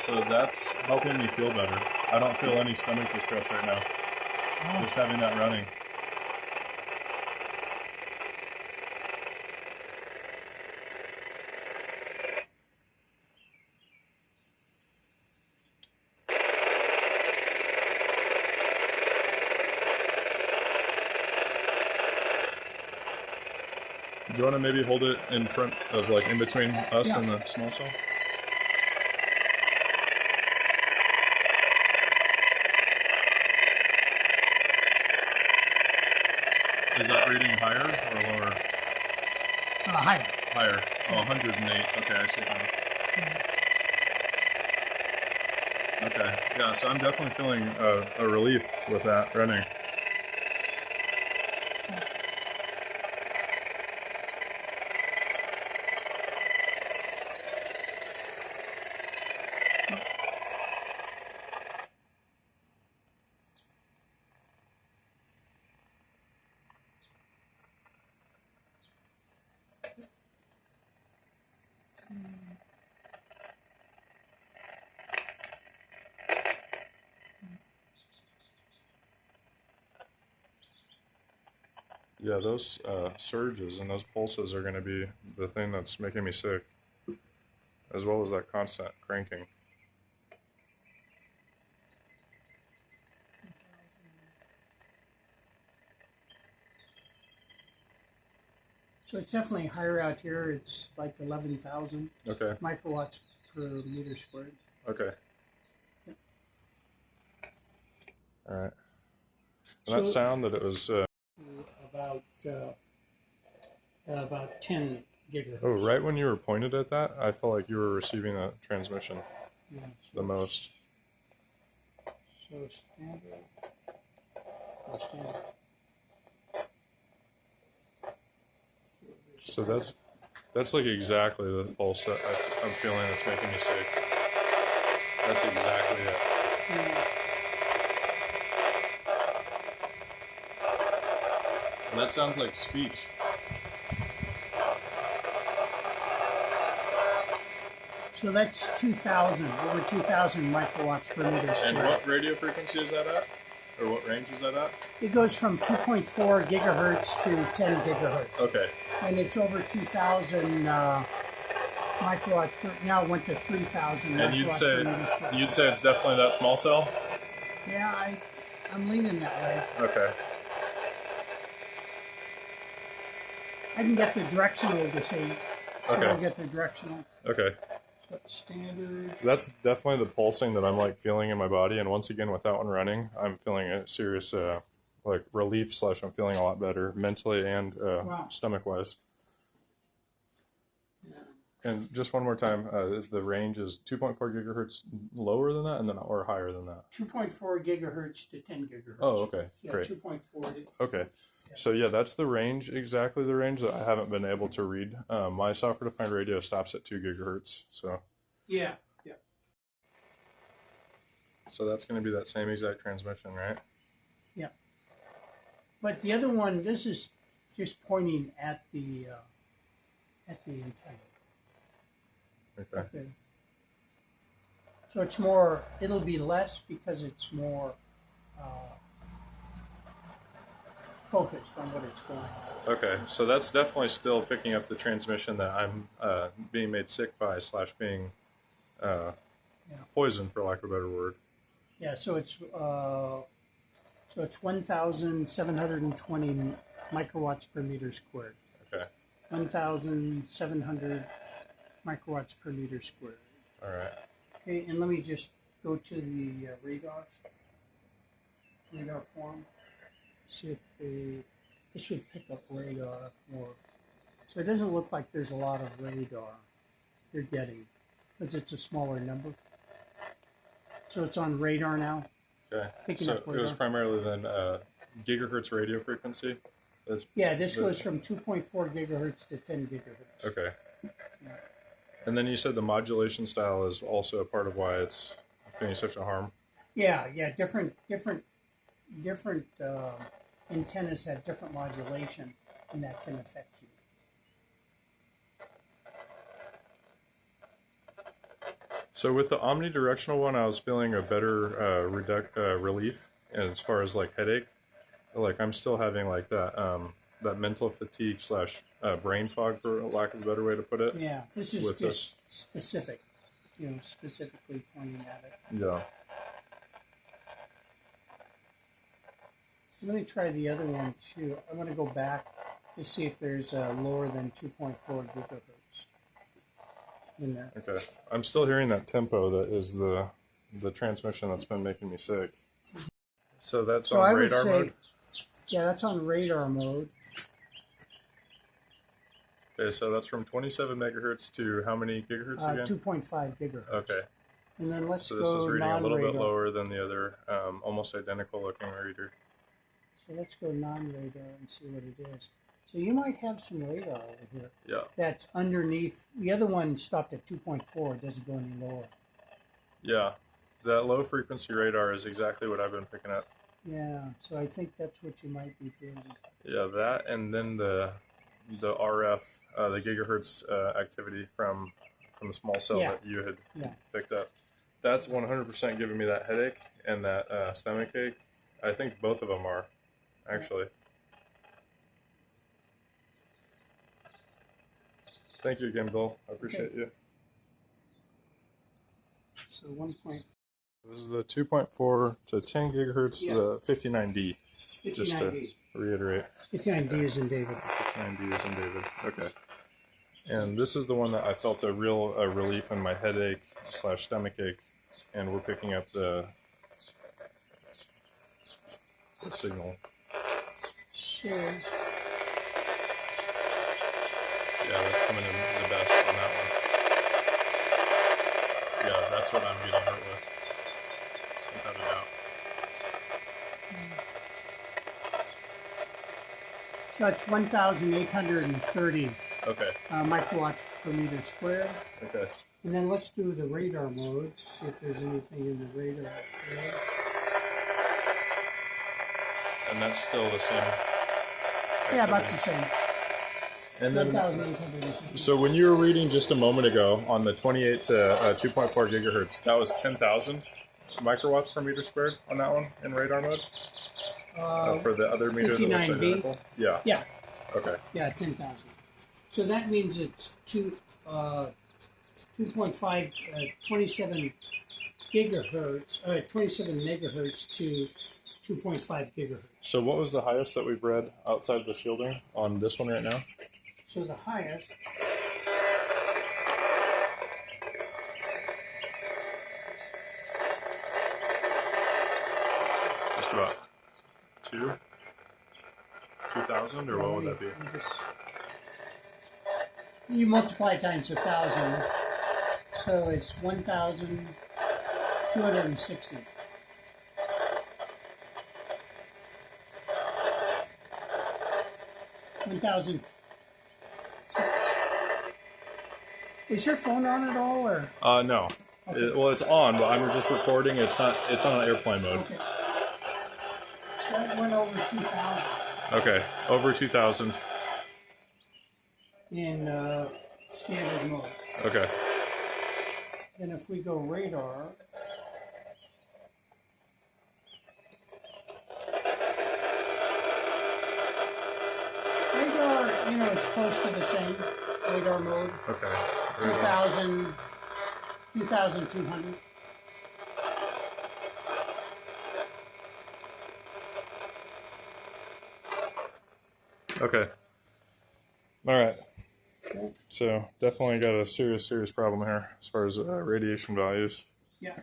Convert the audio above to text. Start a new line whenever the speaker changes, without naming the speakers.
So that's helping me feel better. I don't feel any stomach distress right now. Just having that running. Do you want to maybe hold it in front of, like, in between us and the small cell? Is that reading higher or lower?
Higher.
Higher. Oh, 108. Okay, I see now. Okay, yeah, so I'm definitely feeling a relief with that running. Yeah, those surges and those pulses are going to be the thing that's making me sick, as well as that constant cranking.
So it's definitely higher out here. It's like 11,000
Okay.
microwatts per meter squared.
Okay.
Yep.
All right. And that sound that it was...
about 10 gigahertz.
Oh, right when you were pointed at that, I felt like you were receiving that transmission the most.
So standard. Oh, standard.
So that's like exactly the pulse that I'm feeling that's making me sick. That's exactly it. And that sounds like speech.
So that's 2,000, over 2,000 microwatts per meter squared.
And what radio frequency is that at? Or what range is that at?
It goes from 2.4 gigahertz to 10 gigahertz.
Okay.
And it's over 2,000 microwatts per. Now it went to 3,000
And
microwatts per meter squared.
you'd say it's definitely that small cell?
Yeah, I'm leaning that way.
Okay.
I can get the directional to see. So
Okay.
I'll get the directional.
Okay.
So it's standard.
That's definitely the pulsing that I'm like feeling in my body, and once again, with that one running, I'm feeling a serious like relief / I'm feeling a lot better mentally and stomach wise.
Yeah.
And just one more time, the range is 2.4 gigahertz lower than that, and then or higher than that.
2.4 gigahertz to 10 gigahertz.
Oh, okay,
yeah,
great.
2.4.
Okay. So yeah, that's the range, exactly the range that I haven't been able to read. My software-defined radio stops at 2 gigahertz. So
yeah.
So that's going to be that same exact transmission, right?
Yeah. But the other one, this is just pointing at the antenna.
Okay.
So it's more. It'll be less because it's more focused on what it's going on.
Okay, so that's definitely still picking up the transmission that I'm being made sick by / being poisoned, for lack of a better word.
Yeah, so it's 1,720 microwatts per meter squared.
Okay.
1,700 microwatts per meter squared.
All right.
Okay, and let me just go to the radar form. See if this would pick up radar more. So it doesn't look like there's a lot of radar you're getting because it's a smaller number. So it's on radar now.
Okay.
Picking
So
up radar.
it was primarily then gigahertz radio frequency?
This goes from 2.4 gigahertz to 10 gigahertz.
Okay.
Yeah.
And then you said the modulation style is also a part of why it's being such a harm?
Yeah. Different antennas have different modulation, and that can affect you.
So with the omnidirectional one, I was feeling a better relief, and as far as like headache, like I'm still having like that mental fatigue slash brain fog, for lack of a better way to put it.
Yeah, this is
With
just specific, specifically pointing at it.
Yeah.
Let me try the other one too. I'm going to go back to see if there's lower than 2.4 gigahertz in there.
Okay. I'm still hearing that tempo that is the transmission that's been making me sick. So that's
So
on
I would
radar
say,
mode?
yeah, that's on radar mode.
Okay, so that's from 27 megahertz to how many gigahertz again?
2.5 gigahertz.
Okay.
And then let's
So this
go
is reading a little bit
non-radar.
lower than the other, almost identical looking reader.
So let's go non-radar and see what it is. So you might have some radar over here.
Yeah.
That's underneath. The other one stopped at 2.4. It doesn't go any lower.
Yeah. That low frequency radar is exactly what I've been picking up.
Yeah. So I think that's what you might be feeling.
Yeah, that and then the RF, the gigahertz activity from the small cell that you had picked up. That's 100% giving me that headache and that stomach ache. I think both of them are, actually. Thank you again, Bill. I appreciate you.
So 1 point.
This is the 2.4 to 10 gigahertz, the 59D.
59D.
Just to reiterate.
59D is in David.
59D is in David. Okay. And this is the one that I felt a real relief in my headache slash stomach ache, and we're picking up the signal.
Sure.
Yeah, that's coming in the best on that one. Yeah, that's what I'm getting hurt with. Without a doubt.
So it's 1,830 microwatts per meter squared.
Okay.
And then let's do the radar mode to see if there's anything in the radar.
And that's still the same.
Yeah, about the same.
And then,
1,850.
so when you were reading just a moment ago on the 28 to 2.4 gigahertz, that was 10,000 microwatts per meter squared on that one in radar mode? For the other meter that looks
59B?
identical? Yeah.
Yeah.
Okay.
Yeah, 10,000. So that means it's 2.5, 27 gigahertz, 27 megahertz to 2.5 gigahertz.
So what was the highest that we've read outside the shielding on this one right now?
So the highest.
Just about 2,000, or what would that be?
You multiply times 1,000, so it's 1,260. Is your phone on at all, or?
No.
Okay.
Well, it's on, but I'm just recording. It's not. It's on airplane mode.
Okay. So that went over 2,000
Okay, over 2,000.
in standard mode.
Okay.
Then if we go radar, is close to the same radar mode.
Okay.
2,000, 2,200.
Okay. All right.
Okay.
So definitely got a serious problem here as far as radiation values.
Yeah.